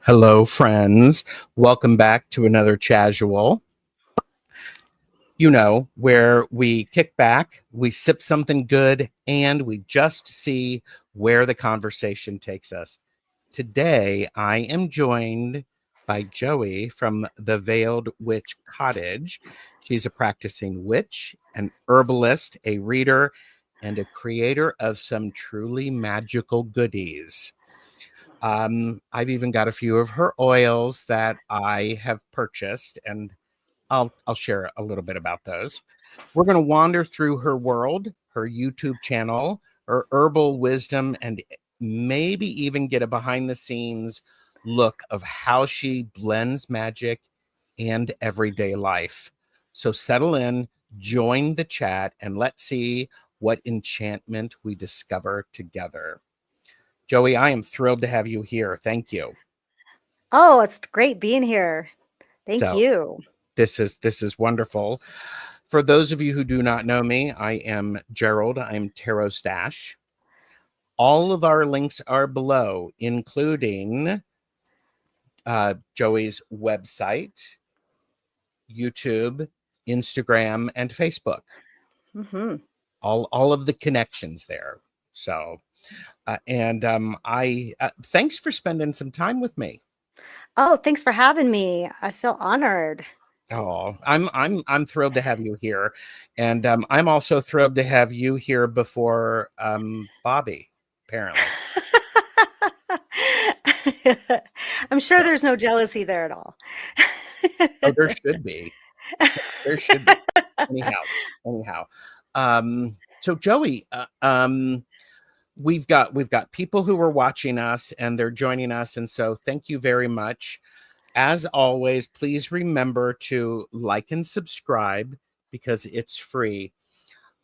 Hello, friends. Welcome back to another Casual. Where we kick back, we sip something good, and we just see where the conversation takes us. Today, I am joined by Joey from the Veiled Witch Cottage. She's a practicing witch, an herbalist, a reader, and a creator of some truly magical goodies. I've even got a few of her oils that I have purchased, and I'll share a little bit about those. We're going to wander through her world, her YouTube channel, her herbal wisdom, and maybe even get a behind the scenes look of how she blends magic and everyday life. So settle in, join the chat, and let's see what enchantment we discover together. Joey, I am thrilled to have you here. Thank you. Oh, it's great being here. Thank So you. this is wonderful. For those of you who do not know me, I am Gerald. I'm TarotStache. All of our links are below, including Joey's website, YouTube, Instagram, and Facebook. Mm-hmm. All of the connections there. So, thanks for spending some time with me. Oh, thanks for having me. I feel honored. Oh, I'm thrilled to have you here, and I'm also thrilled to have you here before Bobby. Apparently, I'm sure so, there's no jealousy there at all. oh, there should be. There should be. Anyhow. So Joey, we've got people who are watching us and they're joining us, and so thank you very much. As always, please remember to like and subscribe because it's free.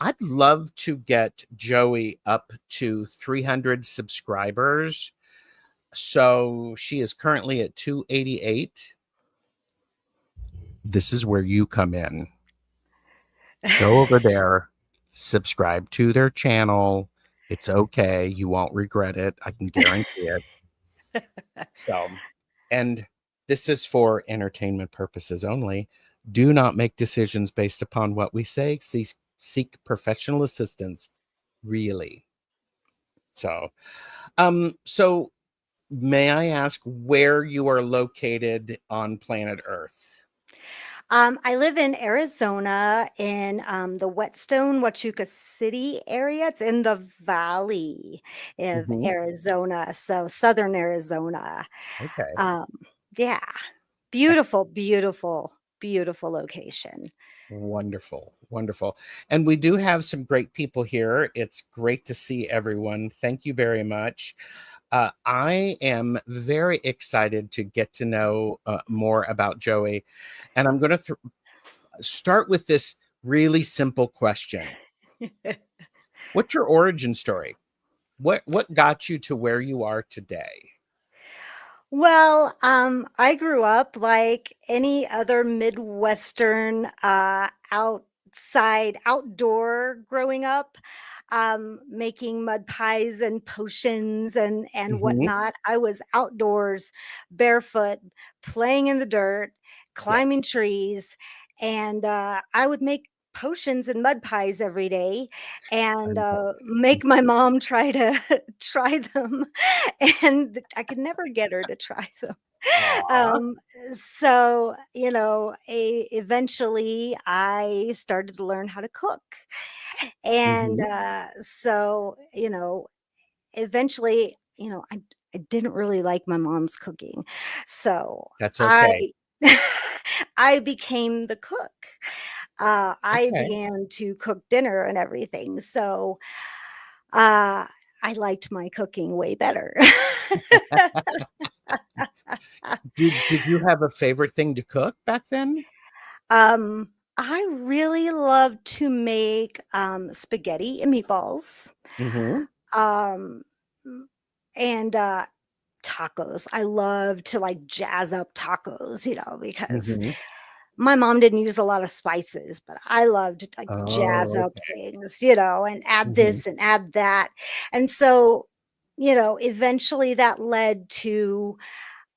I'd love to get Joey up to 300 subscribers. So she is currently at 288. This is where you come in. Go over there, subscribe to their channel. It's okay. You won't regret it. I can guarantee it. So, and this is for entertainment purposes only. Do not make decisions based upon what we say. Seek professional assistance, really. So may I ask where you are located on planet Earth? I live in Arizona in the Whetstone, Huachuca City area. It's in the valley of Mhm. Arizona, so southern Arizona. Okay. Um, yeah, beautiful, beautiful, beautiful location. Wonderful. Wonderful. And we do have some great people here. It's great to see everyone. Thank you very much. I am very excited to get to know more about Joey. And I'm going to start with this really simple question. What's your origin story? What got you to where you are today? Well, I grew up like any other Midwestern outdoor growing up, making mud pies and potions and Mhm. whatnot. I was outdoors, barefoot, playing in the dirt, Yes. climbing trees, and I would make potions and mud pies every day I and love make my mom try to try them and I could never get her to try them. Aw. Um, so, eventually I started to learn how to cook. And Mhm. eventually, I didn't really like my mom's cooking. So That's I okay. I became the cook. I Okay. began to cook dinner and everything. So uh, I liked my cooking way better. Did you have a favorite thing to cook back then? I really love to make, spaghetti and meatballs, Mhm. um, mm, and, tacos. I love to, like, jazz up tacos, because Mhm. my mom didn't use a lot of spices, but I loved to, like, jazz Oh, up okay. things, and add Mhm. this and add that, and so, eventually that led to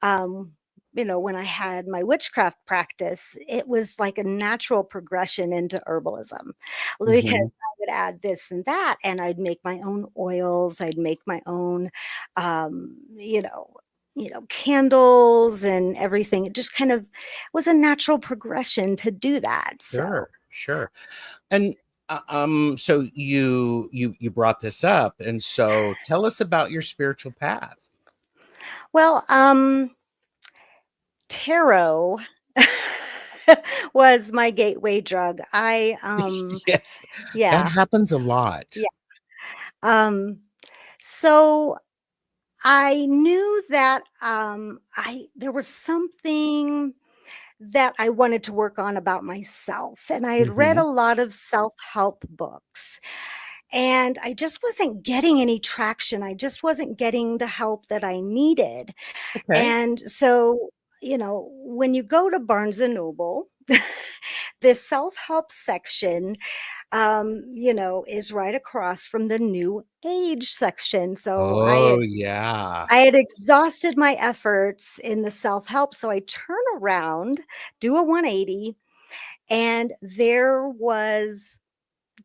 um, when I had my witchcraft practice, it was like a natural progression into herbalism because Hmm. I would add this and that, and I'd make my own oils. I'd make my own, um, you know, candles and everything. It just kind of was a natural progression to do that. So, Sure, sure. And so you brought this up, and so tell us about your spiritual path. well, tarot was my gateway drug. Yes, that Yeah, happens a lot. yeah. Um, so I knew that I there was something that I wanted to work on about myself, and I had read Hmm. a lot of self-help books, and I just wasn't getting any traction. I just wasn't getting the help that I needed. Okay. And so, when you go to Barnes and Noble, the self-help section, is right across from the new age section. So I Oh, had yeah. I had exhausted my efforts in the self-help. So I turn around, do a 180, and there was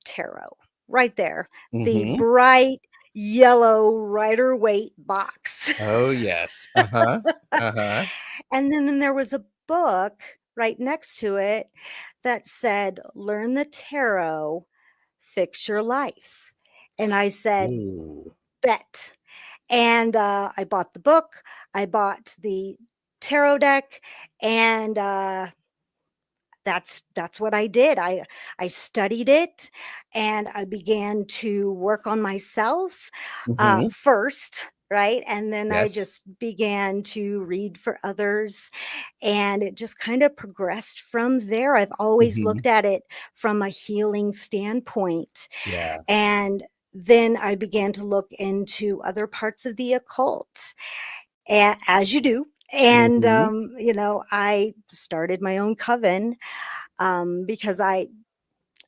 tarot right there. The Hmm. bright yellow Rider Waite box. Oh, yes. Uh-huh. Uh-huh. And then there was a book right next to it that said, "Learn the tarot, fix your life." And I said, Ooh. "Bet." And I bought the book, I bought the tarot deck, and that's what I did. I studied it, and I began to work on myself Hmm. first, right? And then I Yes. just began to read for others, and it just kind of progressed from there. I've always Hmm. looked at it from a healing standpoint, Yeah. and then I began to look into other parts of the occult, as you do. And Hmm. I started my own coven, because I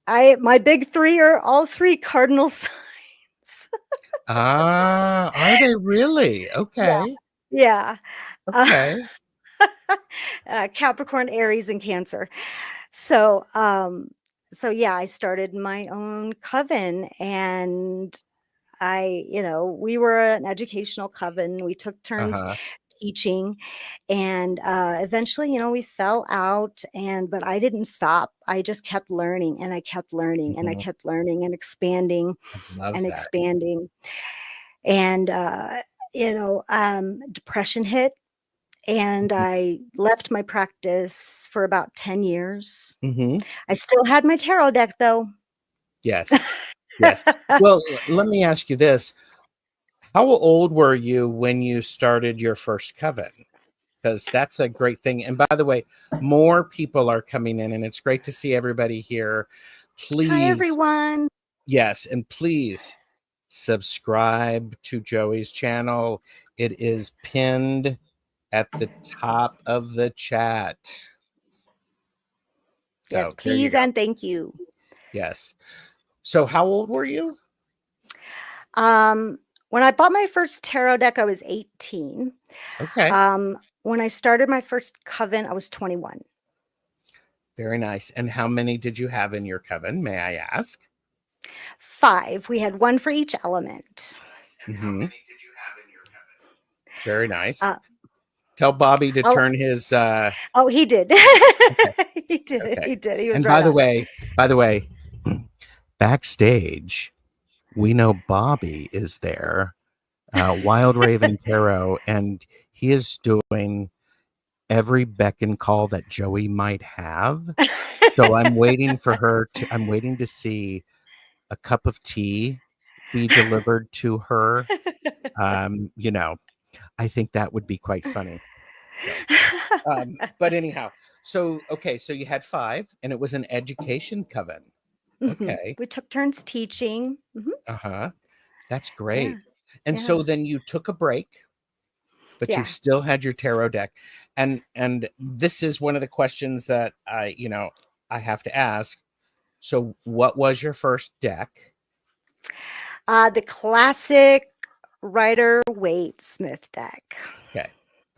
my big three are all three cardinal signs. Ah, are they really? Yeah, Okay. yeah. Uh, Okay. Capricorn, Aries, and Cancer. So, yeah, I started my own coven, and we were an educational coven. We took turns Uh-huh. teaching, and eventually, we fell out. But I didn't stop. I just kept learning, and I kept learning, and I Hmm. kept learning and expanding I love and that. expanding. And depression hit, and I left my practice for about 10 years. Hmm. I still had my tarot deck, though. Yes. Yes. Well, let me ask you this. How old were you when you started your first coven? Because that's a great thing. And by the way, more people are coming in, and it's great to see everybody here. Hi, Please, everyone. yes, and please subscribe to Joey's channel. It is pinned at the top of the chat. Yes, So there you please, go. and thank you. Yes. So how old were you? Um, when I bought my first tarot deck, I was 18. Okay. When I started my first coven, I was 21. Very nice. And how many did you have in your coven, may I ask? 5. We had one for each element. Hmm. Very nice. Uh, Tell Bobby to I'll turn his Oh, he did. okay, He did, okay. he did. He was And right on. by the way, backstage, we know Bobby is there, Wild Raven Tarot, and he is doing every beck and call that Joey might have. So I'm waiting to see a cup of tea be delivered to her. Um, you know, I think that would be quite funny. So, but anyhow, so okay, so you had 5, and it was an education coven. Mhm. Okay. We took turns teaching. Mhm. Uh-huh. That's Yeah, great. And so yeah, then you took a break, but you yeah. still had your tarot deck. And this is one of the questions that I have to ask. So what was your first deck? The classic Rider Waite Smith deck. Okay.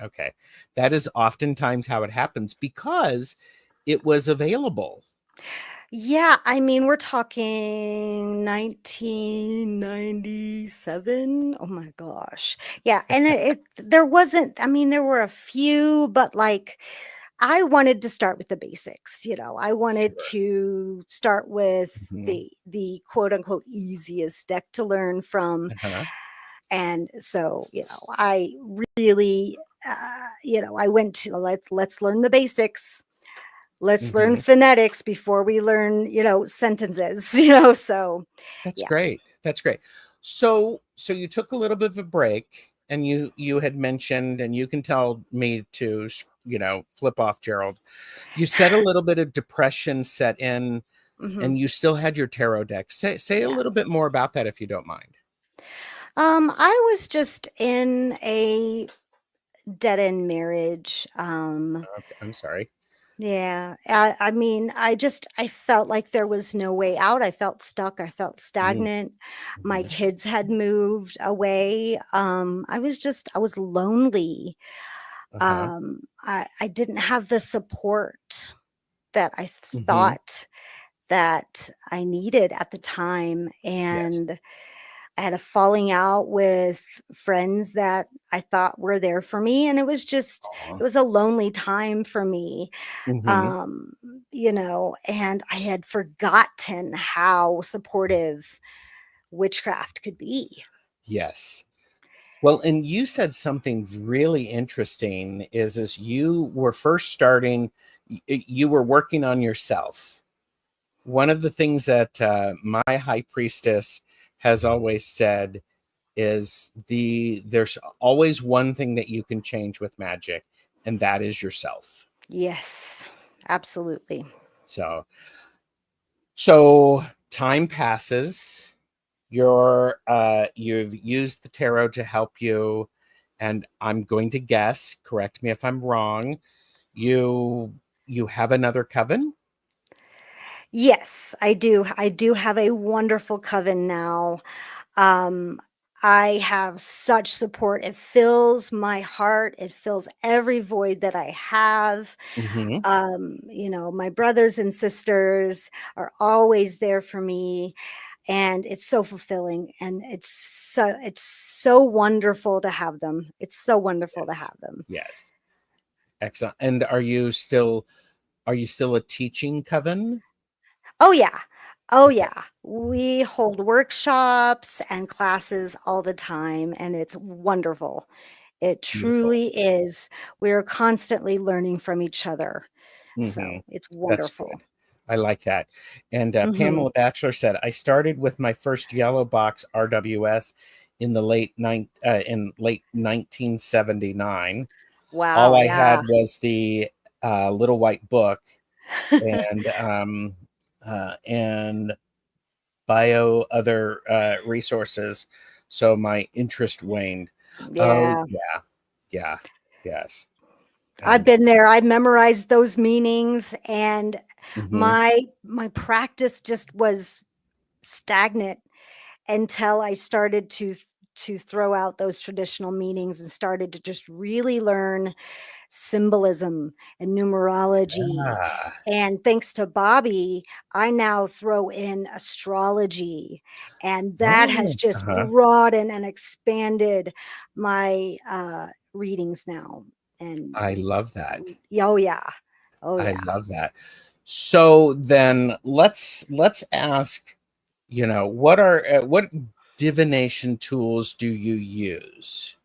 Okay. That is oftentimes how it happens because it was available. Yeah, I mean, we're talking 1997. Oh my gosh. Yeah, and there wasn't, I mean, there were a few, but like I wanted to start with the basics, you know. I wanted Sure. to start with Mhm. the quote unquote easiest deck to learn from. Uh-huh. And so, you know, I really you know, I went to let's learn the basics. Let's learn Mhm. phonetics before we learn, you know, sentences, you know, so That's yeah. great. That's great. So you took a little bit of a break and you had mentioned, and you can tell me to, flip off Gerald. You said a little bit of depression set in Mhm. and you still had your tarot deck. Say a Yeah. little bit more about that if you don't mind. I was just in a dead end marriage. Okay, I'm sorry. Yeah. I mean, I felt like there was no way out. I felt stuck. I felt Mm, stagnant. My mhm. kids had moved away. I was lonely. Uh-huh. I didn't have the support that I Mhm. thought that I needed at the time. Yes. And I had a falling out with friends that I thought were there for me. And Aw. it was a lonely time for me. Mhm. Um, you know, and I had forgotten how supportive witchcraft could be. Yes. Well, and you said something really interesting is you were first starting, you were working on yourself. One of the things that my high priestess has always said is there's always one thing that you can change with magic, and that is yourself. Yes, absolutely. So so time passes. You've used the tarot to help you, and I'm going to guess, correct me if I'm wrong, you you have another coven. Yes, I do. I do have a wonderful coven now. Um, I have such support. It fills my heart. It fills every void that I have. Hmm. You know, my brothers and sisters are always there for me, and it's so fulfilling, and it's so wonderful to have them. It's so wonderful to Yes. have them. Yes. Excellent. And are you still a teaching coven? Oh yeah. Oh Okay. yeah. We hold workshops and classes all the time, and it's wonderful. It Beautiful. truly is. We're constantly learning from each other. Hmm. So it's That's wonderful. good. I like that. And Mhm. Pamela Batchelor said, I started with my first yellow box RWS in late 1979. All Wow, I had yeah. was the little white book and bio other resources, so my interest waned. Oh Yeah. yeah, yeah, yes, I've and been there. I memorized those meanings, and mhm. my practice just was stagnant until I started to throw out those traditional meanings and started to just really learn symbolism and numerology. Ah, And thanks to Bobby, I now throw in astrology, and that has oh, just uh-huh. broadened and expanded my readings now. And I love that. oh yeah, oh I yeah. love that. So then let's ask, what divination tools do you use?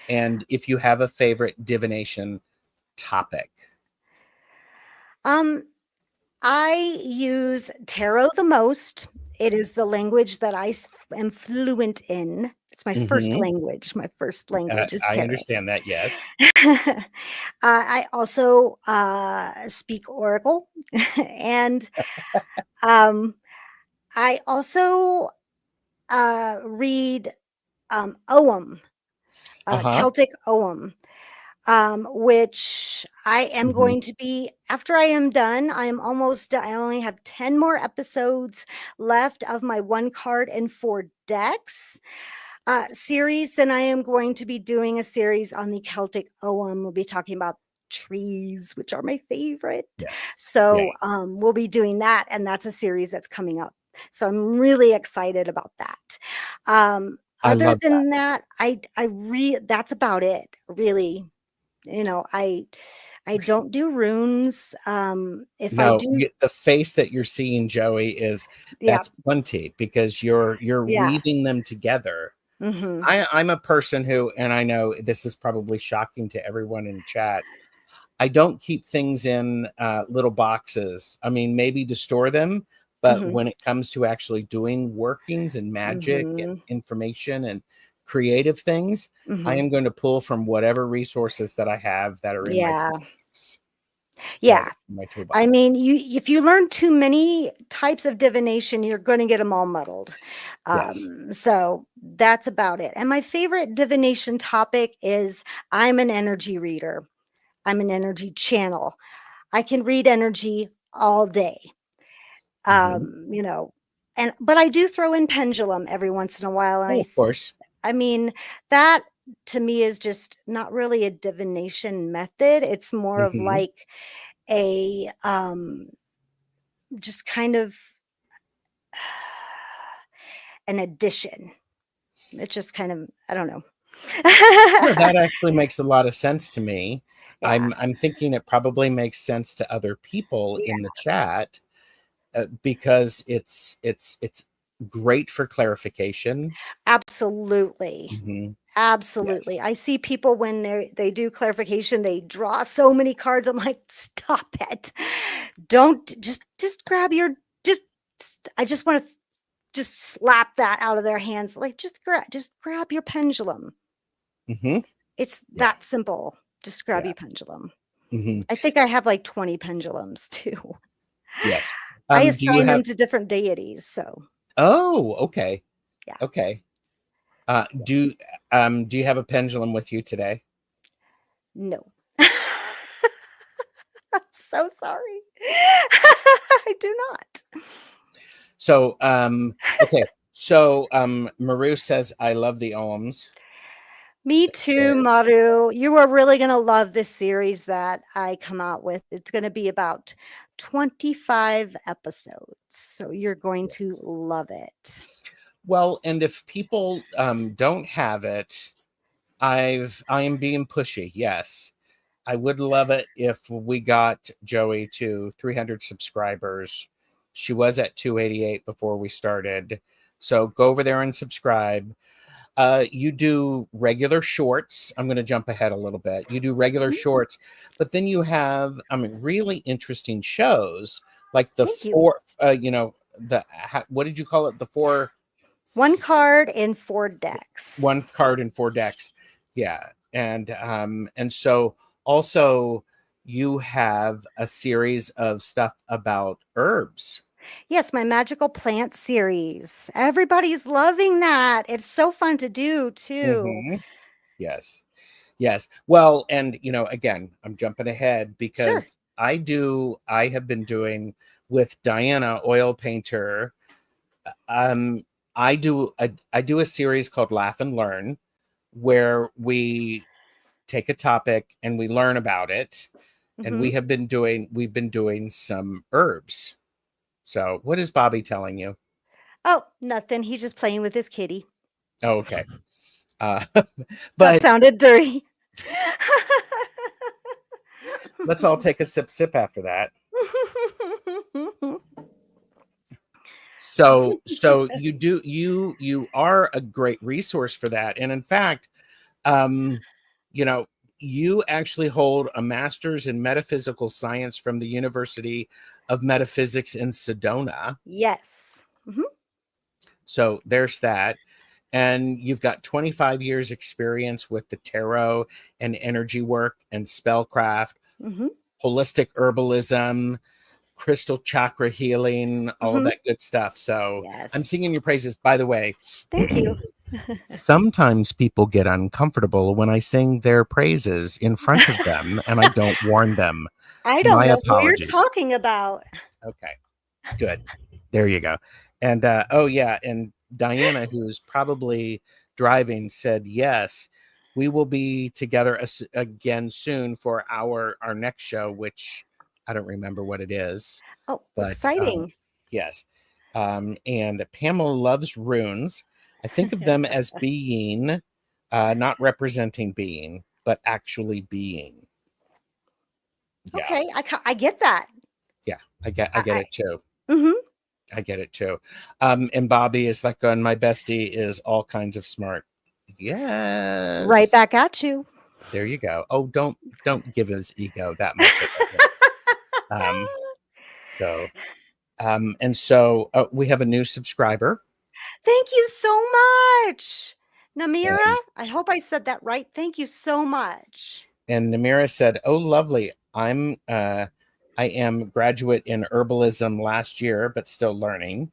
And if you have a favorite divination topic. Um, I use tarot the most. It is the language that am fluent in. It's my first Hmm. language. My first language is I tarot. understand that, yes. I also speak Oracle, and um, I also read Ogham, Uh-huh. Celtic Ogham, which I am Mhm. going to be after I am done. I am almost done. I only have 10 more episodes left of my one card and four decks. series, then I am going to be doing a series on the Celtic Ogham. We'll be talking about trees, which are my favorite. Yes. Yeah. So we'll be doing that, and that's a series that's coming up. So I'm really excited about that. I Other love that. than that, that's about it, really. You know, I don't do runes. If I No, do, the face that you're seeing, Joey, is yeah, that's plenty because you're yeah. weaving them together. Hmm. I'm a person who, and I know this is probably shocking to everyone in chat. I don't keep things in little boxes. I mean, maybe to store them, but Hmm. when it comes to actually doing workings and magic and Hmm. information and creative things, I Hmm. am going to pull from whatever resources that I have that are in my Yeah. toolbox. That Yeah. my I toolbox. mean, if you learn too many types of divination, you're going to get them all muddled. Yes. So that's about it. And my favorite divination topic is I'm an energy reader. I'm an energy channel. I can read energy all day. Hmm. You know, but I do throw in pendulum every once in a while, and Oh, of course. I mean that to me is just not really a divination method. It's more of Hmm. like a just kind of an addition. It's just kind of, I don't know. No, that actually makes a lot of sense to me. Yeah. I'm thinking it probably makes sense to other people Yeah. in the chat because it's great for clarification. Absolutely. Hmm. Absolutely. Yes. I see people when they do clarification, they draw so many cards. I'm like, stop it. Don't just grab your just I just want to just slap that out of their hands. Like just grab your pendulum. Hmm. It's Yeah. that simple. Just grab Yeah. your pendulum. Hmm. I think I have like 20 pendulums too. Yes. I Do you assign have? them to different deities. So Oh, okay. yeah. Okay. Yeah. Do you have a pendulum with you today? No. I'm so sorry. I do not. So, okay. So, Maru says, I love the Ohms. Me too, There's, Maru. You are really going to love this series that I come out with. It's going to be about 25 episodes. So you're going to yes. love it. Well, and if people don't have it, I am being pushy. Yes. I would love it if we got Joey to 300 subscribers. She was at 288 before we started. So go over there and subscribe. You do regular shorts. I'm going to jump ahead a little bit. You do regular Mm, shorts, but then you have, I mean, really interesting shows like the thank you. four, what did you call it? The four, One card in four one decks. card and four decks. Yeah. And so also you have a series of stuff about herbs. Yes, my magical plant series. Everybody's loving that. It's so fun to do too. Hmm. Yes. Yes. Well, and again, I'm jumping ahead Sure. because I have been doing with Diana, oil painter. Um, I do a series called Laugh and Learn where we take a topic and we learn about it. And Hmm. we've been doing some herbs. So what is Bobby telling you? Oh, nothing. He's just playing with his kitty. Oh, okay. Uh, That but sounded dirty. let's all take a sip after that. So you are a great resource for that. And in fact, um, you know, you actually hold a master's in metaphysical science from the University of Metaphysics in Sedona. Yes. Hmm. So there's that. And you've got 25 years experience with the tarot and energy work and spellcraft, Hmm. holistic herbalism, crystal chakra healing, all of Hmm. that good stuff. So I'm Yes. singing your praises. By the way, Thank you. sometimes people get uncomfortable when I sing their praises in front of them and I don't warn them. I don't My know who you're apologies. talking about. Okay, good. There you go. And oh yeah, and Diana, who's probably driving said, yes, we will be together again soon for our next show, which I don't remember what it is, Oh, but exciting. yes. And Pamela loves runes. I think of them as being, not representing being, but actually being. Yeah, Okay, I get that. yeah, I get I it too. mhm. I get it too. And Bobby is like going, my bestie is all kinds of smart. Right Yes. back at you. There you go. Oh, don't give his ego that much attention. Um, so and so we have a new subscriber, Thank you so much. Namira, and I hope I said that right. Thank you so much. Namira said, "Oh, lovely. I am graduate in herbalism last year, but still learning."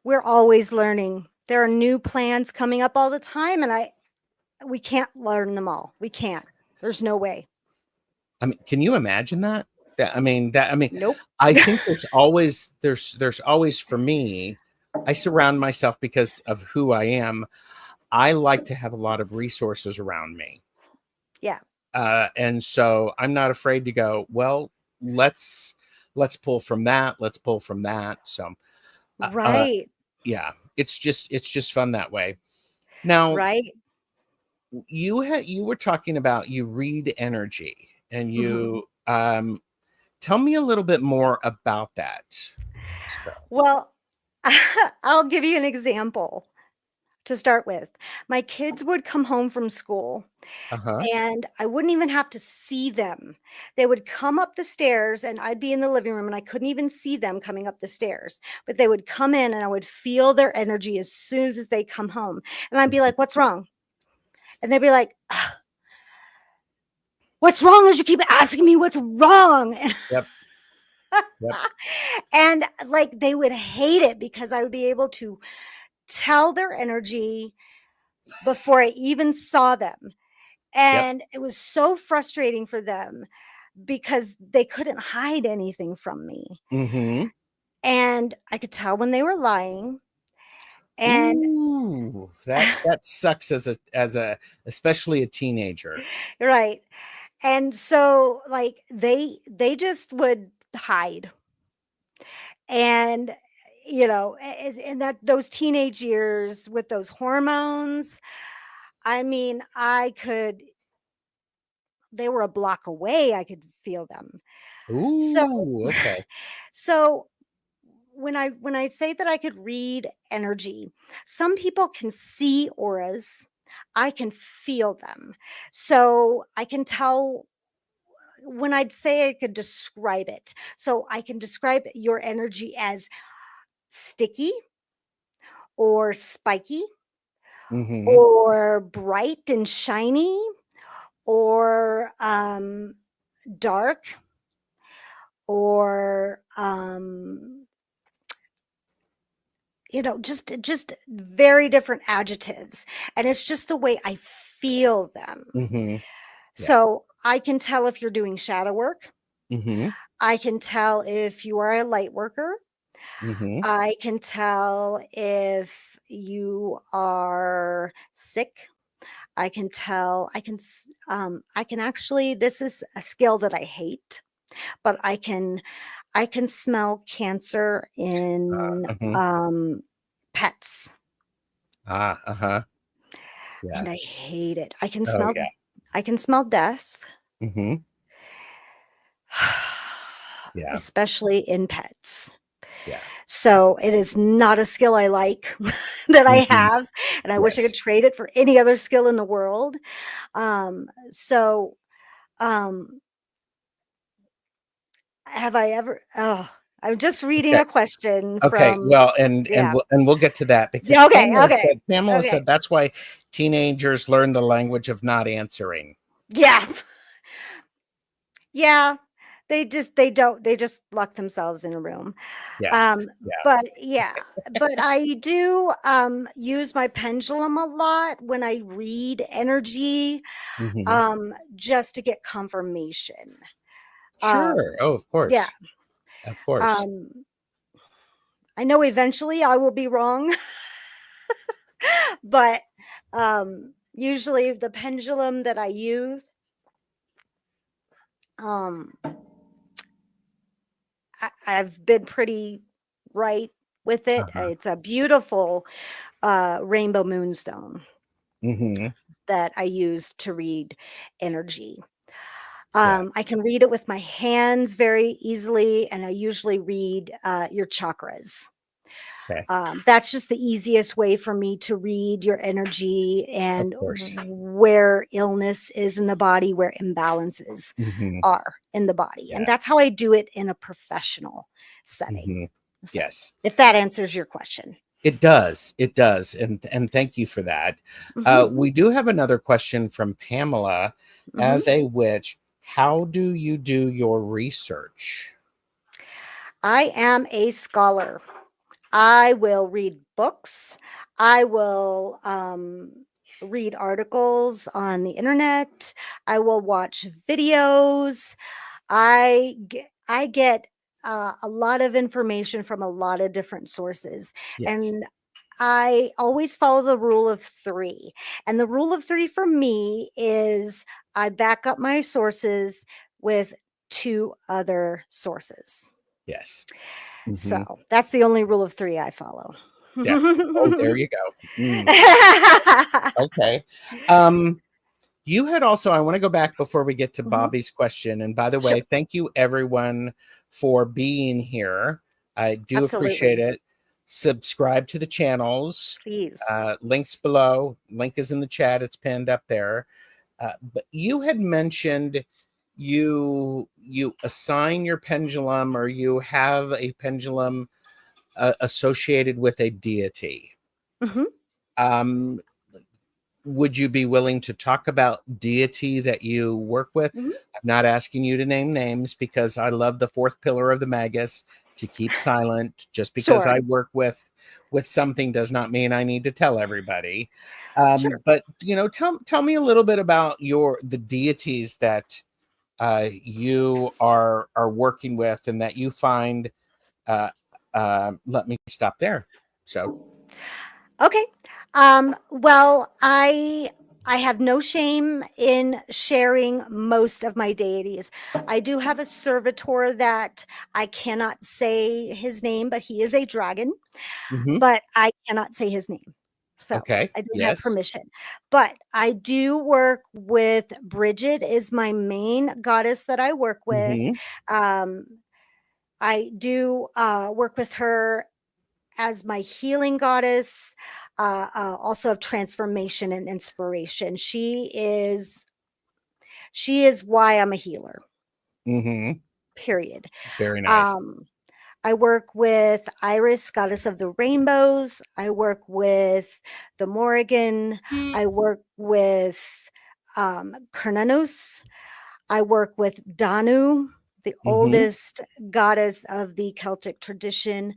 We're always learning. There are new plans coming up all the time, and we can't learn them all. We can't. There's no way. I mean, can you imagine that? Nope. I think there's always for me. I surround myself because of who I am. I like to have a lot of resources around me. Yeah. And so I'm not afraid to go, well, let's pull from that. Let's pull from that. So, uh, uh, Right. yeah, it's just fun that way. Now, Right. you were talking about you read energy, and Mhm. you tell me a little bit more about that. So, Well, I'll give you an example to start with. My kids would come home from school uh-huh. and I wouldn't even have to see them. They would come up the stairs and I'd be in the living room and I couldn't even see them coming up the stairs. But they would come in and I would feel their energy as soon as they come home. And I'd be like, "What's wrong?" And they'd be like, "Ugh, what's wrong is you keep asking me what's wrong." Yep. Yep. And like they would hate it because I would be able to tell their energy before I even saw them. Yep. And it was so frustrating for them because they couldn't hide anything from me. Mm-hmm. And I could tell when they were lying. And Ooh, that sucks as a especially a teenager. right. And so like they just would hide. And in that those teenage years with those hormones, I mean, they were a block away, I could feel them. So Ooh, okay. so when I say that I could read energy, some people can see auras. I can feel them. So I can tell when I'd say I could describe it. So I can describe your energy as sticky or spiky Mm-hmm. or bright and shiny or dark or just very different adjectives, and it's just the way I feel them. Mm-hmm. Yeah. So I can tell if you're doing shadow work. Mm-hmm. I can tell if you are a light worker. Mm-hmm. I can tell if you are sick. I can actually, this is a skill that I hate, but I can smell cancer in Uh-huh. pets. Ah, uh-huh. Yeah. And I hate it. Oh yeah. I can smell death, Mm-hmm. Yeah. especially in pets. Yeah. So it is not a skill I like that I Mm-hmm. have, and I wish I could Yes. trade it for any other skill in the world. So um, have I ever? Oh, I'm just reading Okay. a question Okay. from. Well, and Yeah. we'll get to that because Yeah. Okay. Okay. Pamela Okay. said that's why teenagers learn the language of not answering. Yeah. Yeah. They just lock themselves in a room. Yeah. Um, Yeah. but yeah, but I do use my pendulum a lot when I read energy, Mm-hmm. just to get confirmation. Sure. Oh, of Yeah. course. Of course. Um, I know eventually I will be wrong, but Usually the pendulum that I use, um, I've been pretty right with it. Uh-huh. It's a beautiful rainbow moonstone Mm-hmm. that I use to read energy. Yeah. I can read it with my hands very easily, and I usually read your chakras. Okay. That's just the easiest way for me to read your energy Of and course. where illness is in the body, where imbalances Mm-hmm. are in the body. And Yeah. that's how I do it in a professional setting. Mm-hmm. So, Yes. if that answers your question. It does. It does. And thank you for that. Hmm. We do have another question from Pamela. Hmm. As a witch, how do you do your research? I am a scholar. I will read books. I will read articles on the internet. I will watch videos. I get a lot of information from a lot of different sources, Yes. and I always follow the rule of three. And the rule of three for me is I back up my sources with two other sources. Yes. Mm-hmm. So that's the only rule of three I follow. Yeah. Oh, there you go. Okay. Um, You had also, I want to go back before we get to Mhm. Bobby's question. And by the Sure, way, thank you everyone for being here. I do appreciate absolutely. it. Subscribe to the channels. Please. Links below. Link is in the chat. It's pinned up there. But you had mentioned you assign your pendulum, or you have a pendulum associated with a deity. Mhm, Um, would you be willing to talk about deity that you work with? mhm. I'm not asking you to name names, because I love the fourth pillar of the magus, to keep silent. Just because Sure, I work with something does not mean I need to tell everybody. sure. But tell me a little bit about the deities that you are working with, and that you find. Uh, Let me stop there. So. Okay. Well, I have no shame in sharing most of my deities. I do have a servitor that I cannot say his name, but he is a dragon, Mhm. but I cannot say his name. So Okay. I don't have Yes. permission. But I do work with Bridget is my main goddess that I work with. Hmm. Um, I do work with her as my healing goddess, also of transformation and inspiration. She is why I'm a healer. Hmm. Period. Very nice. Um, I work with Iris, goddess of the rainbows. I work with the Morrigan. I work with Kernanos. I work with Danu, the Hmm. oldest goddess of the Celtic tradition.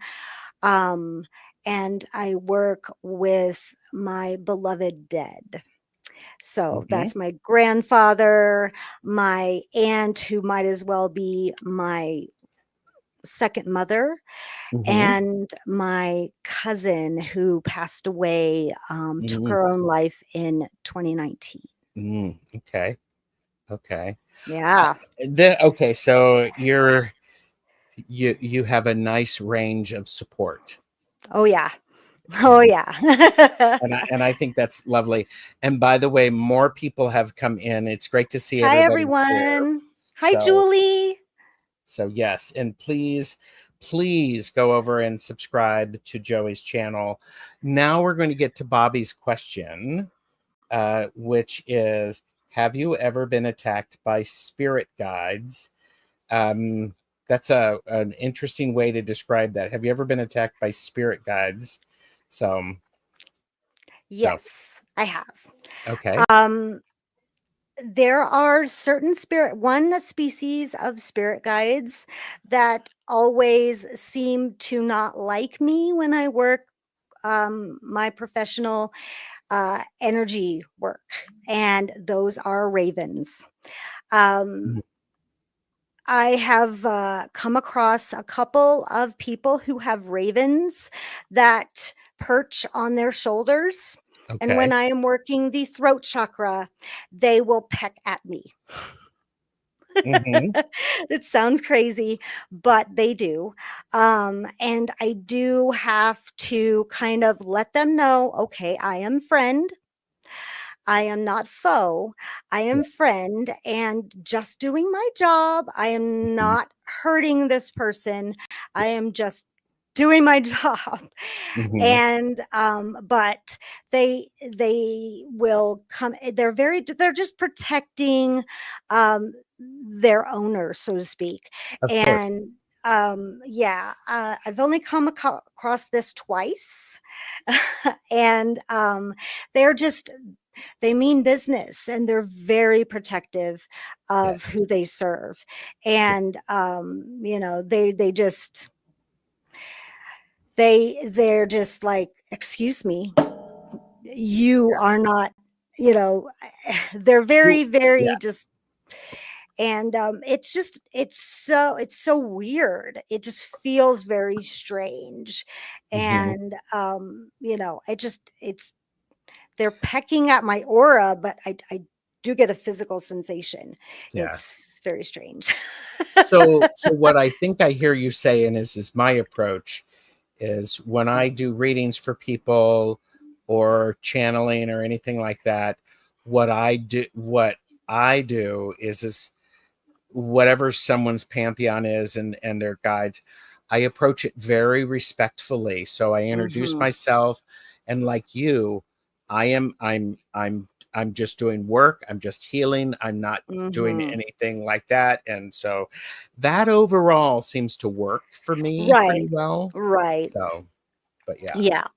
Um, and I work with my beloved dead. So Hmm. that's my grandfather, my aunt, who might as well be my second mother, Hmm. and my cousin who passed away, took Hmm. her own life in 2019. Mm, okay. Okay. Uh, Yeah. okay. So you have a nice range of support, Oh, yeah. Oh, and yeah. I think that's lovely. And by the way, more people have come in. It's great to see Hi, everybody here. everyone. Hi, So Julie. yes, and please go over and subscribe to Joey's channel. Now we're going to get to Bobby's question, which is, have you ever been attacked by spirit guides? Um, that's an interesting way to describe that. Have you ever been attacked by spirit guides? So, so Yes, I have. okay. Um, there are certain one species of spirit guides that always seem to not like me when I work my professional energy work, and those are ravens. Um, Mhm. I have come across a couple of people who have ravens that perch on their shoulders. And when Okay. I am working the throat chakra, they will peck at me. Hmm. It sounds crazy, but they do. And I do have to kind of let them know, okay, I am friend. I am not foe. I am Yes. friend and just doing my job. I am Hmm. not hurting this person. I am just doing my job. Hmm. And but they will come, they're just protecting um their owner, so to speak. Of course. And yeah, I've only come across this twice. And they're just, they mean business and they're very protective of Yes. who they serve. Yeah. And they just, they're just like, excuse me, you are not, you know they're Well, very, yeah. very just. And it's just, it's so weird, it just feels very strange. Hmm. And I just, it's, they're pecking at my aura, but I do get a physical sensation. Yeah. It's very strange. So what I think I hear you say, and this is my approach, is when I do readings for people or channeling or anything like that, what I do is whatever someone's pantheon is and their guides, I approach it very respectfully. So I introduce Mhm. myself, and like you, I'm just doing work. I'm just healing. I'm not doing Mhm. anything like that. And so that overall seems to work for me pretty Right. well. Right. So, but yeah. Yeah.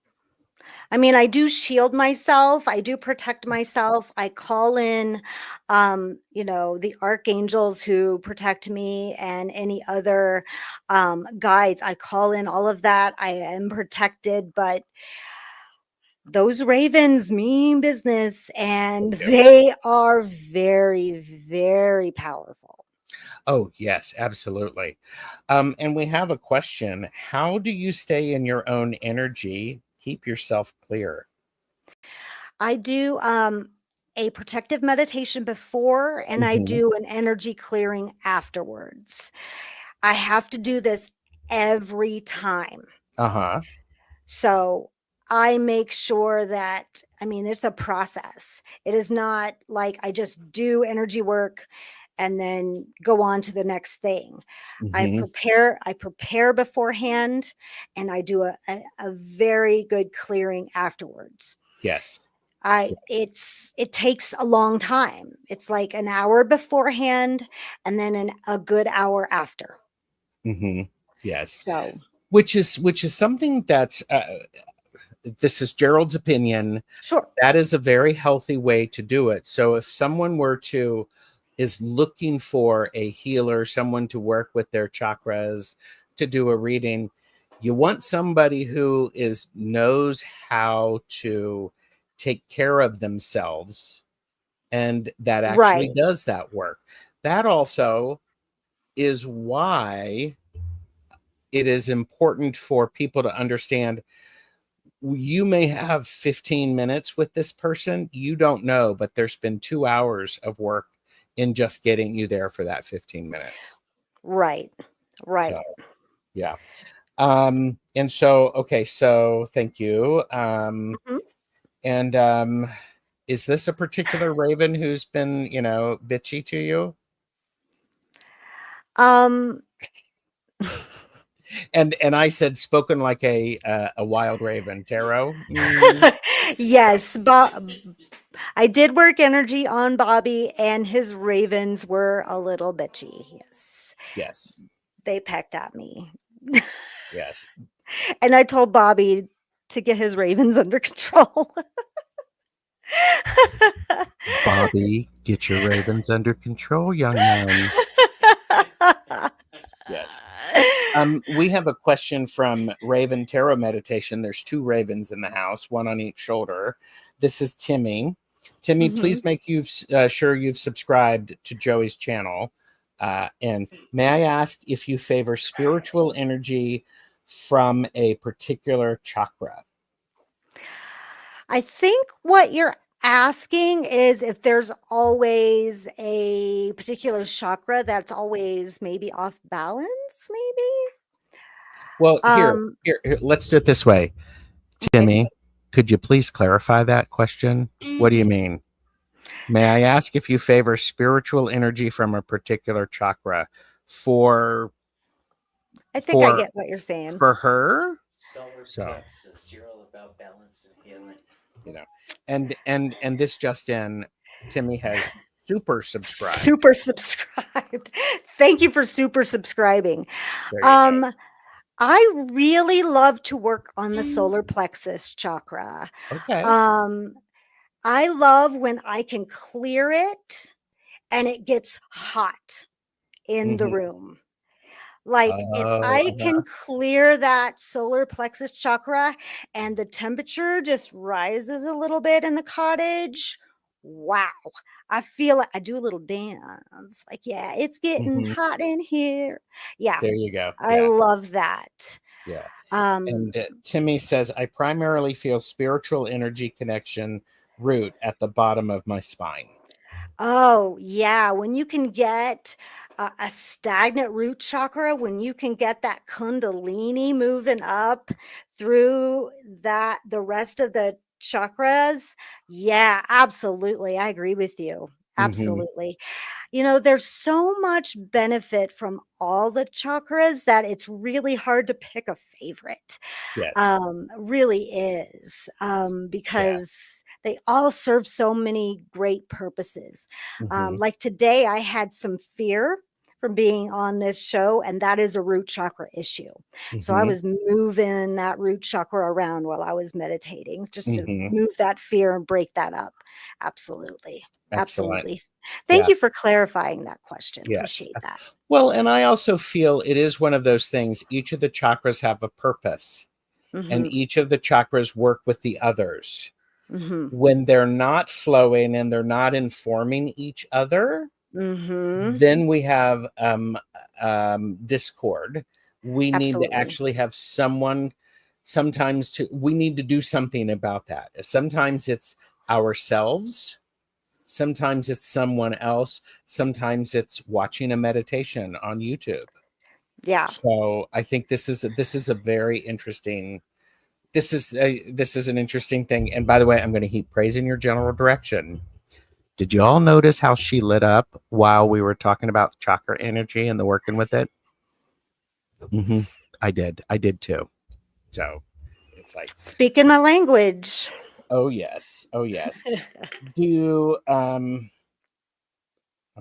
I mean, I do shield myself. I do protect myself. I call in, the archangels who protect me and any other guides. I call in all of that. I am protected, but those ravens mean business They and do. they are very, very powerful. Oh, yes, absolutely. And we have a question. How do you stay in your own energy? Keep yourself clear. I do a protective meditation before, and I Hmm. do an energy clearing afterwards. I have to do this every time. Uh-huh. So I make sure that, I mean, it's a process. It is not like I just do energy work and then go on to the next thing. Hmm. I prepare beforehand, and I do a very good clearing afterwards. Yes. It takes a long time. It's like an hour beforehand and then a good hour after. Hmm. Yes. So, Which is something that's this is Gerald's opinion. sure. That is a very healthy way to do it. So if someone were to is looking for a healer, someone to work with their chakras, to do a reading, you want somebody who is knows how to take care of themselves and that actually Right. does that work. That also is why it is important for people to understand you may have 15 minutes with this person. You don't know, but there's been 2 hours of work in just getting you there for that 15 minutes. Right. So, Right. yeah. And so, okay, so thank you. Mhm. And is this a particular raven who's been, bitchy to you? Um And I said spoken like a wild raven. Tarot? Mm, yes, I did work energy on Bobby, and his ravens were a little bitchy. Yes. yes. They pecked at me. Yes. And I told Bobby to get his ravens under control. Bobby, get your ravens under control, young man. Yes. We have a question from Raven Tarot Meditation. There's two ravens in the house, one on each shoulder. This is Timmy. Timmy, Mhm. please make you sure you've subscribed to Joey's channel. And may I ask if you favor spiritual energy from a particular chakra? I think what you're asking is if there's always a particular chakra that's always maybe off balance, maybe? Well, Um, here, let's do it this way. okay. Timmy, could you please clarify that question? What do you mean? May I ask if you favor spiritual energy from a particular chakra for I think I for get what you're saying. for her? Solar So, plexus, you're all about balance and healing. you know, and this just in, Timmy has super subscribed. Super subscribed. Thank you for super subscribing. There you go. Um, I really love to work on the solar plexus chakra. Okay. Um, I love when I can clear it and it gets hot in the Mm-hmm. room. Like if Oh, I can clear that solar plexus chakra and the temperature just rises a little bit in the cottage, wow. I feel like I do a little dance. Like, yeah, it's getting mhm. hot in here. Yeah, There you go. I Yeah, love that. yeah. Um, And Timmy says, I primarily feel spiritual energy connection root at the bottom of my spine. Oh, yeah. When you can get a stagnant root chakra, when you can get that kundalini moving up through that, the rest of the chakras, yeah, absolutely. I agree with you. Mm-hmm. Absolutely. You know, there's so much benefit from all the chakras that it's really hard to pick a favorite. Yes. Really is, Yeah. because they all serve so many great purposes. Mm-hmm. Like today, I had some fear from being on this show, and that is a root chakra issue. So I Mm-hmm. was moving that root chakra around while I was meditating just to Mm-hmm. move that fear and break that up. Absolutely. Excellent. Absolutely. Thank Yeah. you for clarifying that question. Yes. Appreciate that. Well, and I also feel it is one of those things. Each of the chakras have a purpose, and Mhm. each of the chakras work with the others. Mhm. When they're not flowing and they're not informing each other, Mhm. then we have discord. We need to Absolutely. actually have someone sometimes to we need to do something about that. Sometimes it's ourselves, sometimes it's someone else, sometimes it's watching a meditation on YouTube. Yeah. So I think this is a very interesting this is an interesting thing. And by the way, I'm going to heap praise in your general direction. Did you all notice how she lit up while we were talking about chakra energy and the working with it? Mm-hmm. I did. I did too. So it's like, Speaking my language. oh yes, oh yes. Do I'm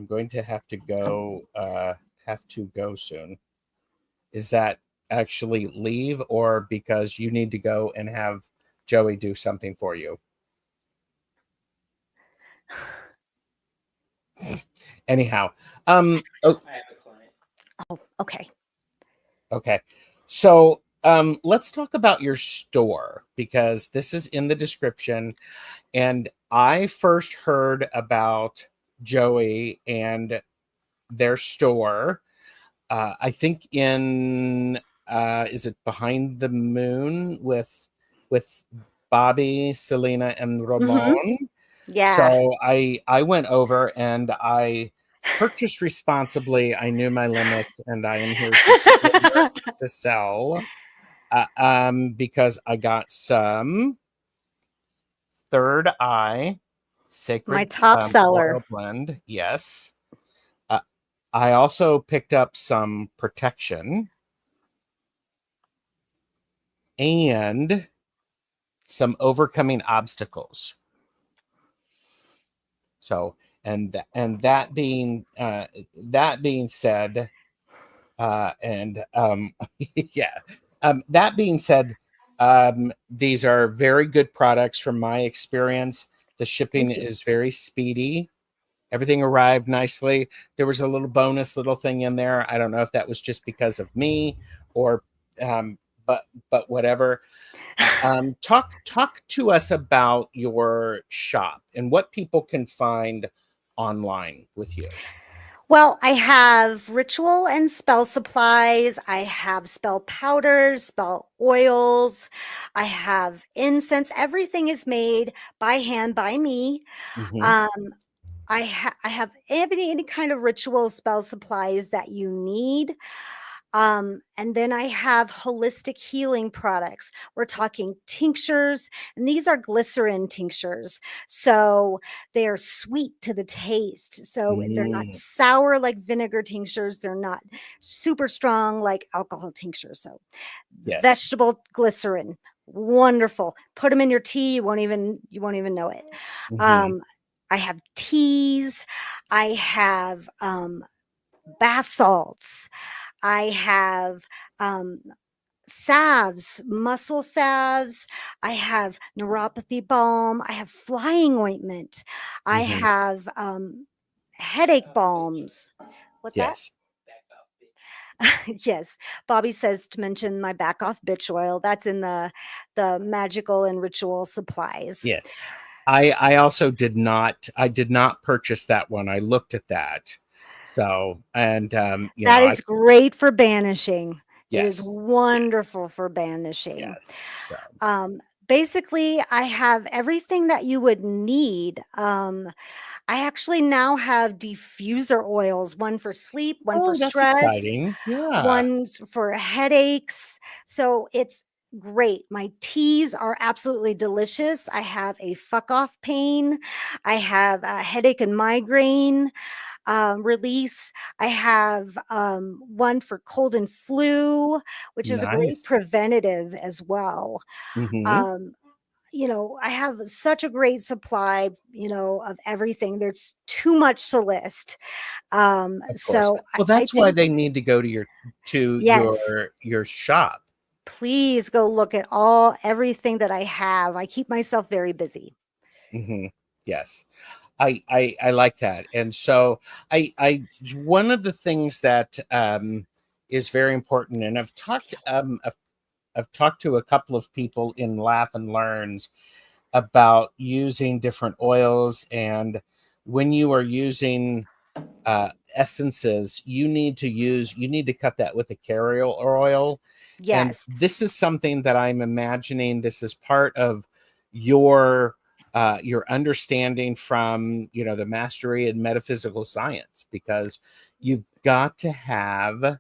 going to have to go. Have to go soon. Is that actually leave or because you need to go and have Joey do something for you? Anyhow, oh, I have a client. Oh, okay. okay. So let's talk about your store because this is in the description. And I first heard about Joey and their store. I think in is it Behind the Moon with Bobby, Selena, and Mhm. Ramon. Yeah. So I went over and I purchased responsibly. I knew my limits, and I am here to deliver to sell. Because I got some Third Eye My Sacred top seller. Oil Blend. Yes. Uh, I also picked up some protection and some overcoming obstacles. So, and that being said, and yeah, that being said, these are very good products from my experience. The shipping Thank you. is very speedy. Everything arrived nicely. There was a little bonus little thing in there. I don't know if that was just because of me or um, but whatever. Talk to us about your shop and what people can find online with you. Well, I have ritual and spell supplies. I have spell powders, spell oils. I have incense. Everything is made by hand by me. Hmm. Um, I have any kind of ritual spell supplies that you need. And then I have holistic healing products. We're talking tinctures, and these are glycerin tinctures. So they are sweet to the taste. So they're not Mm, sour like vinegar tinctures. They're not super strong like alcohol tinctures. So yes. vegetable glycerin, wonderful. Put them in your tea. You won't even know it. Hmm. Um, I have teas. I have bath salts. I have um, salves, muscle salves. I have neuropathy balm. I have flying ointment. I Hmm. have headache balms. What's that? Yes. Yes, Bobby says to mention my back off bitch oil. That's in the magical and ritual supplies. Yes. I also did not purchase that one. I looked at that. So, and That I is great for banishing. It is yes. Yes. wonderful for banishing. Yes. So, Um, Basically, I have everything that you would need. I actually now have diffuser oils, one for sleep, one for oh, that's stress, exciting. Yeah. one's for headaches. So it's great. My teas are absolutely delicious. I have a fuck off pain. I have a headache and migraine release. I have one for cold and flu, which is a great Nice. preventative as well. Hmm. Um, I have such a great supply, of everything. There's too much to list. Of course. So Well, I that's why do, they need to go to yes, your shop. please go look at everything that I have. I keep myself very busy. Hmm. Yes. I like that. And so I one of the things that is very important, and I've talked to a couple of people in Laugh and Learns about using different oils, and when you are using essences, you need to cut that with a carrier oil. And Yes. this is something that I'm imagining this is part of your understanding from the mastery in metaphysical science, because you've got to have,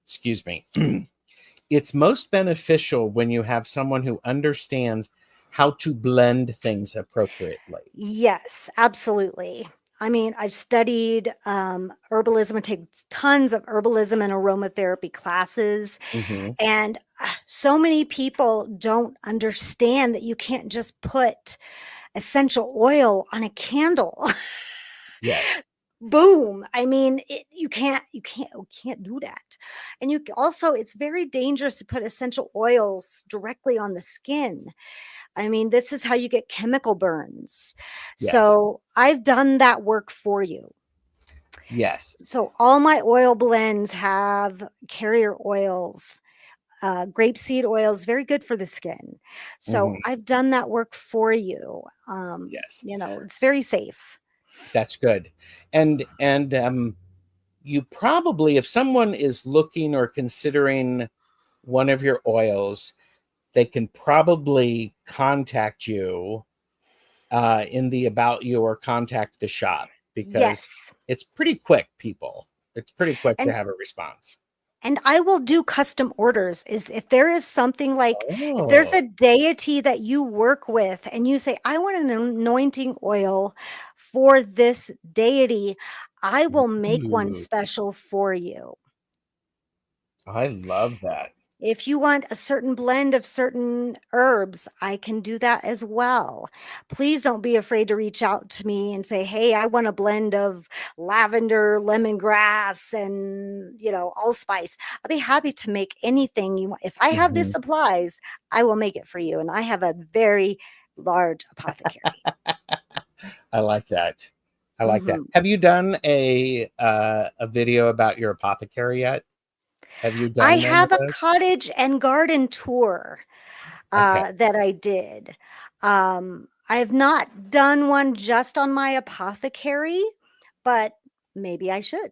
excuse me, it's most beneficial when you have someone who understands how to blend things appropriately. Yes, absolutely. I mean, I've studied herbalism. I take tons of herbalism and aromatherapy classes. Hmm. And so many people don't understand that you can't just put essential oil on a candle. Yes. Boom. I mean, you can't do that. And also, it's very dangerous to put essential oils directly on the skin. I mean, this is how you get chemical burns. Yes. So I've done that work for you. Yes. So all my oil blends have carrier oils. Grapeseed oil is very good for the skin. So Hmm. I've done that work for you. Yes. It's very safe. That's good. And you probably, if someone is looking or considering one of your oils, they can probably contact you in the about you or contact the shop, because Yes. it's pretty quick, people. It's pretty quick to And have a response. I will do custom orders. Is if there is something like if there's Oh, a deity that you work with and you say, I want an anointing oil for this deity, I will make one ooh, special for you. I love that. If you want a certain blend of certain herbs, I can do that as well. Please don't be afraid to reach out to me and say, hey, I want a blend of lavender, lemongrass, and, allspice. I'll be happy to make anything you want. If I have the Mhm. supplies, I will make it for you. And I have a very large apothecary. I like that. I like that. Mhm. Have you done a video about your apothecary yet? Have you I done one of have a those? cottage and garden tour Okay. that I did. I have not done one just on my apothecary, but maybe I should.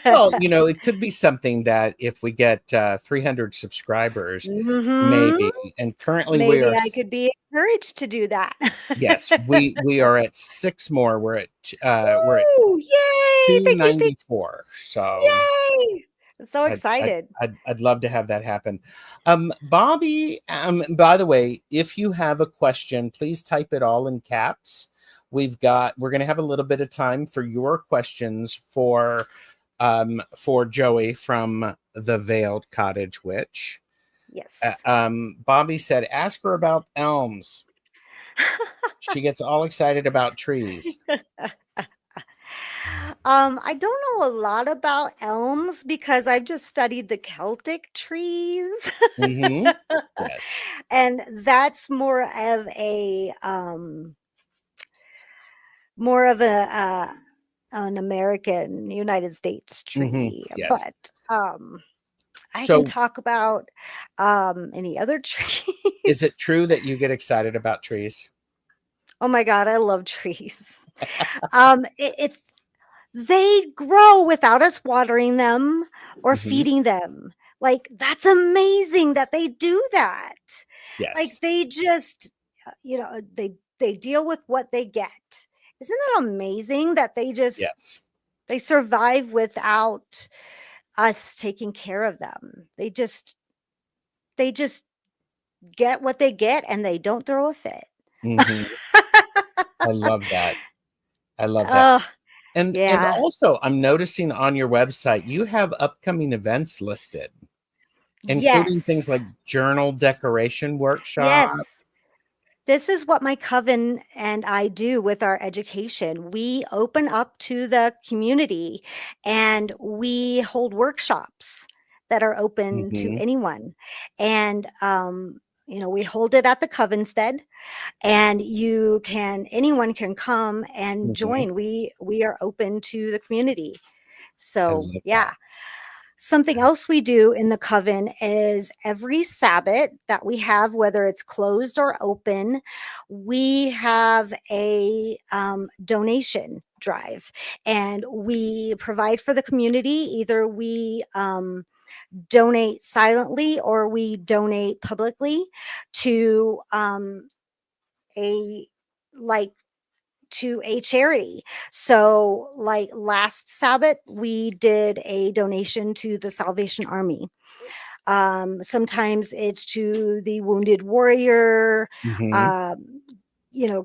Well, it could be something that if we get 300 subscribers, Mhm. maybe. And currently we Maybe are, I could be encouraged to do that. yes, we are at 6 more. We're at Woo! Yay! Thank you, 294. So yay! I'm so I'd, I'd, excited. I'd love to have that happen. Bobby, by the way, if you have a question, please type it all in caps. We're going to have a little bit of time for your questions for Joey from the Veiled Cottage Witch. Yes. Bobby said, ask her about elms. She gets all excited about trees. I don't know a lot about elms because I've just studied the Celtic trees. Mm-hmm. Yes. And that's more of an American United States Mm-hmm. tree. Yes. But I can So talk about any other is it trees. true that you get excited about trees? Oh my God, I love trees. It's they grow without us watering them or Mm-hmm. feeding them. Like, that's amazing that they do that. Like, Yes. they just, they deal with what they get. Isn't that amazing that Yes. they survive without us taking care of them? They just get what they get and they don't throw a fit. Mm-hmm. I love that. I love that. Oh, And yeah. also, I'm noticing on your website you have upcoming events listed, including Yes. things like journal decoration workshop. Yes. This is what my coven and I do with our education. We open up to the community and we hold workshops that are open to Mm-hmm. anyone. And, we hold it at the Covenstead, and anyone can come and Mm-hmm. join. We are open to the community. I So love yeah. that. Something else we do in the coven is every Sabbath that we have, whether it's closed or open, we have a donation drive, and we provide for the community. Either we donate silently or we donate publicly to a like to a charity. So, like last Sabbath, we did a donation to the Salvation Army. Sometimes it's to the Wounded Warrior, Mm-hmm. um,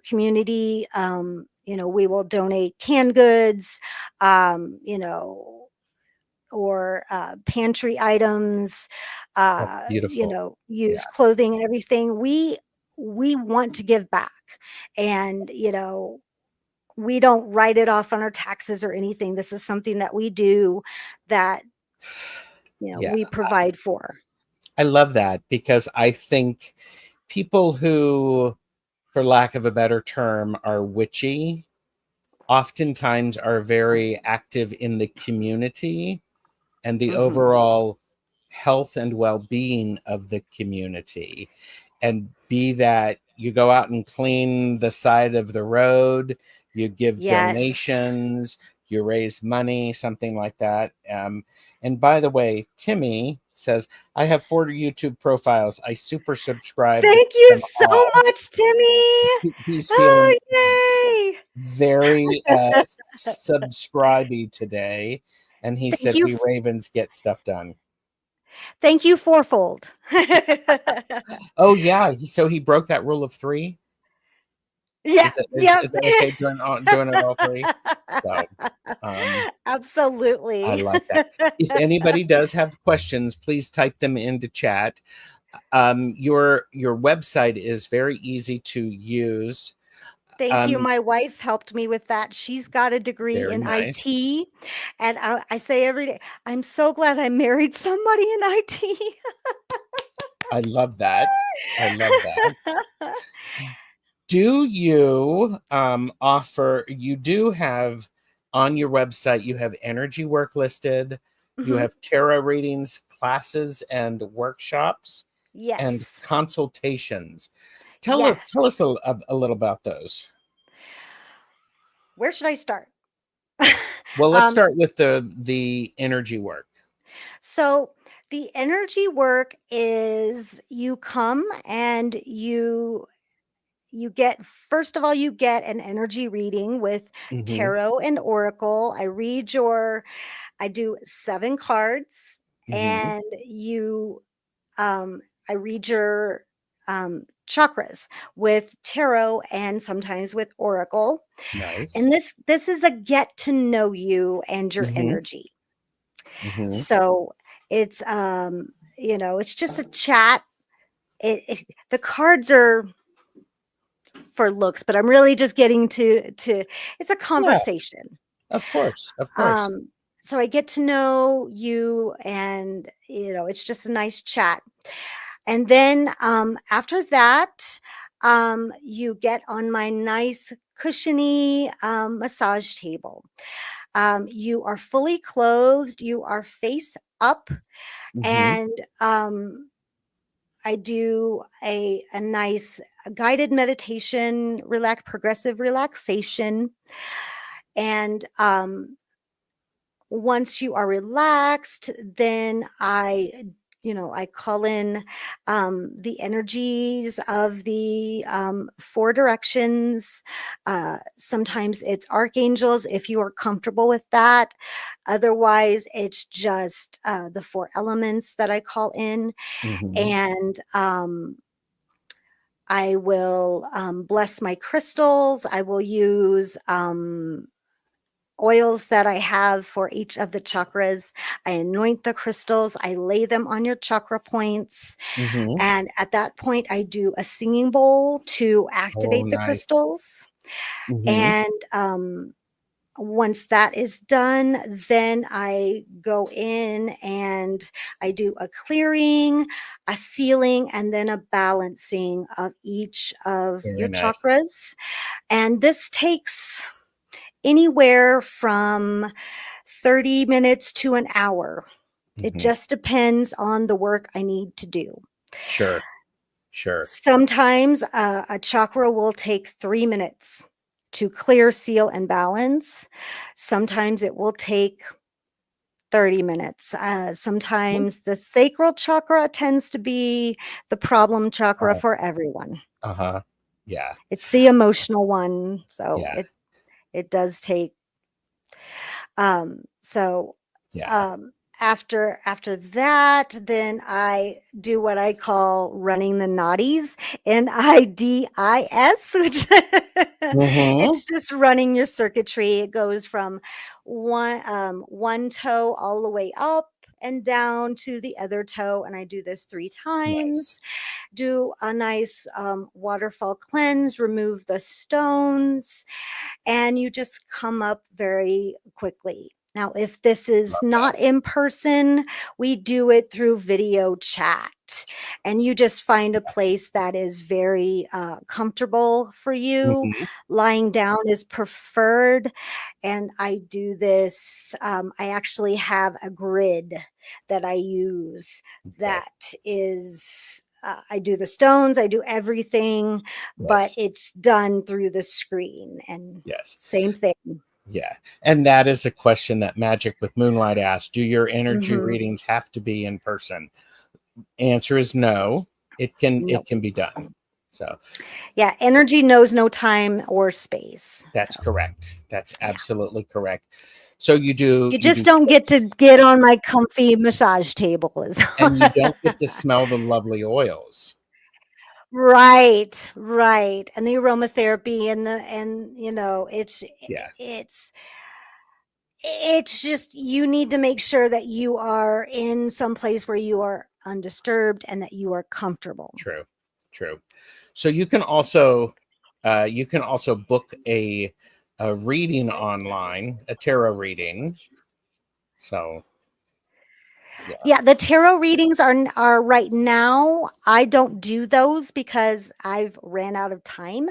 community. We will donate canned goods, or pantry items, That's beautiful. Yeah. use clothing and everything. We want to give back, and we don't write it off on our taxes or anything. This is something that we do that Yeah. we provide for. I love that because I think people who, for lack of a better term, are witchy oftentimes are very active in the community and the Mhm. overall health and well-being of the community. And be that you go out and clean the side of the road, you give Yes. donations, you raise money, something like that. And by the way, Timmy says, I have 40 YouTube profiles. I super subscribe to Thank you them so all. much, Timmy. He's feeling Oh, yay. very subscribey today. And he Thank said, you. we Ravens get stuff done. Thank you fourfold. Oh, yeah. So he broke that rule of 3. Yeah, Is it is, yep. is that okay doing it all 3? So I Absolutely. like that. If anybody does have questions, please type them into chat. Your website is very easy to use. Thank you. My wife helped me with that. She's got a degree Very in nice. IT. And I say every day, I'm so glad I married somebody in IT. I love that. I love that. Do you offer, you do have on your website, you have energy work listed, you Mhm. have tarot readings, classes, and workshops, and Yes. consultations. Tell Yes. us a little about those. Where should I start? Well, let's um, start with the energy work. so the energy work is you come and you get, first of all, you get an energy reading with Mm-hmm. tarot and oracle. I do 7 cards, Mm-hmm. and I read your chakras with tarot and sometimes with oracle. Nice. And this is a get to know you and your Mm-hmm. energy. Mm-hmm. So it's it's just a chat. The cards are for looks, but I'm really just getting to it's a Yeah, conversation. of course, of course. Um, so I get to know you, and it's just a nice chat. And then after that, you get on my nice cushiony massage table. You are fully clothed, you are face up, Mm-hmm. and I do a nice guided meditation, progressive relaxation. And once you are relaxed, then I call in the energies of the 4 directions. Sometimes it's archangels if you are comfortable with that. Otherwise, it's just the 4 elements that I call in. Mm-hmm. And I will bless my crystals. I will use oils that I have for each of the chakras. I anoint the crystals, I lay them on your chakra points. Mm-hmm. And at that point, I do a singing bowl to Oh, activate the nice. crystals. Mm-hmm. And once that is done, then I go in and I do a clearing, a sealing, and then a balancing of each of Very your nice. chakras. And this takes anywhere from 30 minutes to an hour. It Mm-hmm. just depends on the work I need to do. Sure, sure. Sometimes a chakra will take 3 minutes to clear, seal, and balance. Sometimes it will take 30 minutes. Sometimes the sacral chakra tends to be the problem chakra Uh, for everyone. uh-huh. Yeah, It's the emotional one. So yeah, it does take. So yeah. um, after that, then I do what I call running the nadis, NIDIS, which Mm-hmm. it's just running your circuitry. It goes from one toe all the way up and down to the other toe, and I do this 3 times. Nice. Do a nice waterfall cleanse, remove the stones, and you just come up very quickly. Now, if this is Love that. not in person, we do it through video chat, and you just find a place that is very comfortable for you. Mm-hmm. Lying down is preferred, and I do this. I actually have a grid that I use Okay. that is. I do the stones, I do everything, but Yes. it's done through the screen, and Yes. same thing. Yeah. And that is a question that Magic with Moonlight asked. Do your energy Mhm. readings have to be in person? Answer is no. No. It can be done. So Yeah, energy knows no time or space. So, that's correct. That's yeah. absolutely correct. So You you just do don't get to get on my comfy massage table is and you don't get to smell the lovely oils. right, right. And the aromatherapy and Yeah, it's just you need to make sure that you are in some place where you are undisturbed and that you are comfortable. true. True. So you can also book a reading online, a tarot reading. So yeah. Yeah, the tarot readings are right now. I don't do those because I've ran out of time.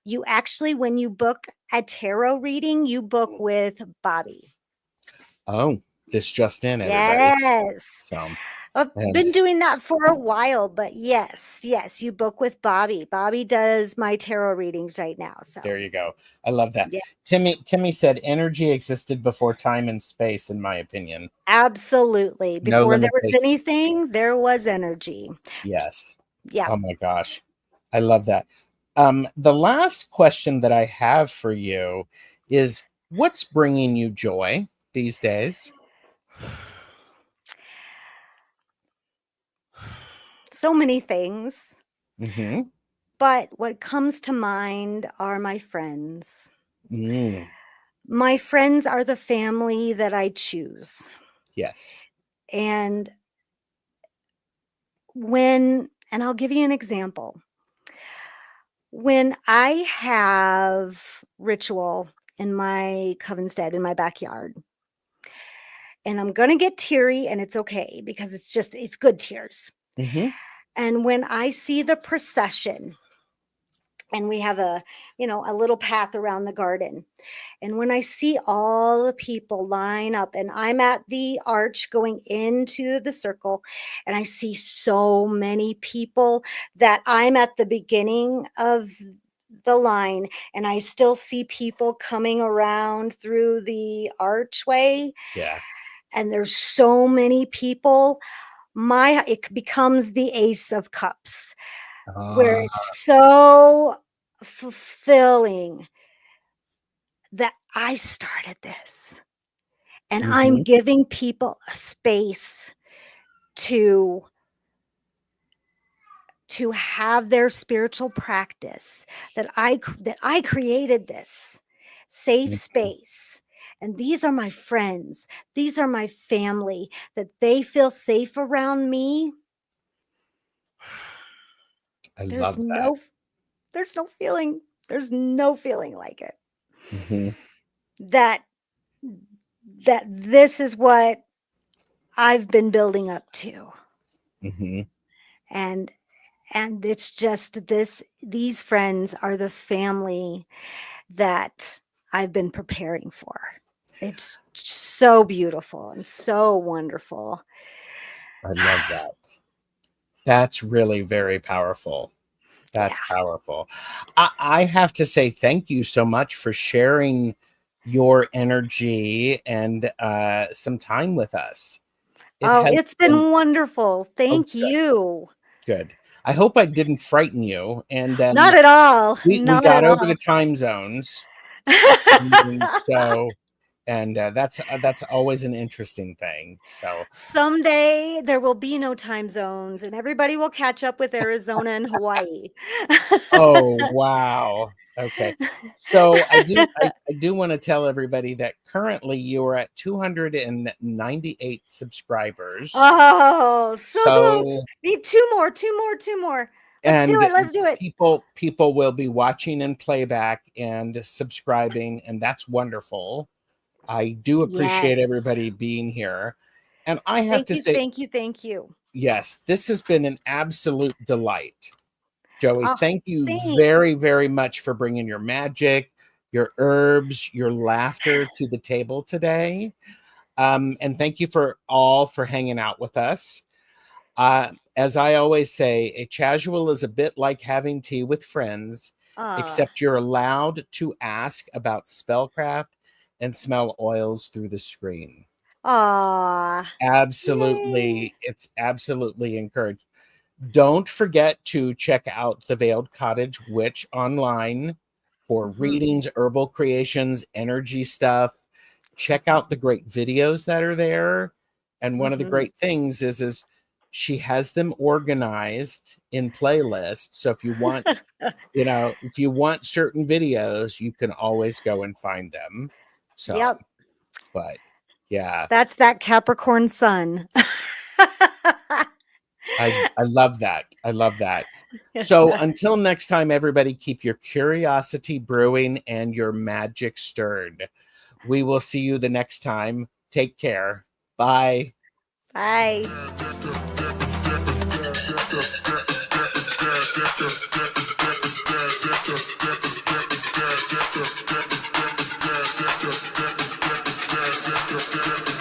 You actually, when you book a tarot reading, you book with Bobby. Oh, this just in, everybody. Yes. So. I've And been doing that for a while, but yes, you book with Bobby. Bobby does my tarot readings right now. So there you go. I love that. yes, Timmy said energy existed before time and space, in my opinion. absolutely. No Before there was limitation. anything, there was energy. Yes. Yeah. Oh my gosh. I love that. The last question that I have for you is, what's bringing you joy these days? So many things. Mm-hmm. But what comes to mind are my friends. Mm, My friends are the family that I choose. yes. And and I'll give you an example. When I have ritual in my covenstead in my backyard, and I'm going to get teary and it's okay because it's good tears. Mm-hmm. And when I see the procession and we have a little path around the garden, and when I see all the people line up and I'm at the arch going into the circle, and I see so many people that I'm at the beginning of the line and I still see people coming around through the archway, Yeah. and there's so many people, it becomes the Ace of Cups, where Ah, it's so fulfilling that I started this. And I'm mm-hmm. giving people a space to have their spiritual practice, that I created this safe space. And these are my friends. These are my family, that they feel safe around me. I There's love that. no there's no feeling there's no feeling like it. Mm-hmm. That this is what I've been building up to. Mm-hmm. And it's just these friends are the family that I've been preparing for. It's so beautiful and so wonderful. I love that. That's really very powerful. Yeah. That's powerful. I have to say thank you so much for sharing your energy and some time with us. It Oh, has it's been been wonderful. oh, Thank good, you. good. I hope I didn't frighten you. And Not at all. we Not at got over all. the time zones, so and that's always an interesting thing. So Someday there will be no time zones and everybody will catch up with Arizona and Hawaii. oh, wow. Okay. So I do want to tell everybody that currently you are at 298 subscribers. Oh, so close. So Need two more. Let's do and it. Let's do it. people will be watching in playback and subscribing, and that's wonderful. I do appreciate Yes. everybody being here. And I have Thank to you. say, Thank you. Thank you. yes, this has been an absolute delight. Joey, Oh, thank you thanks. very, very much for bringing your magic, your herbs, your laughter to the table today. And thank you for hanging out with us. As I always say, a casual is a bit like having tea with friends, Ah, except you're allowed to ask about spellcraft and smell oils through the screen. ah. Yay. It's absolutely encouraged. Don't forget to check out the Veiled Cottage Witch online for Mhm, readings, herbal creations, energy stuff. Check out the great videos that are there. And one of the mhm. great things is she has them organized in playlists. So if you want certain videos, you can always go and find them. So, Yep. but yeah, That's that Capricorn sun. I love that. I love that. So until next time, everybody, keep your curiosity brewing and your magic stirred. We will see you the next time. Take care. Bye. Bye.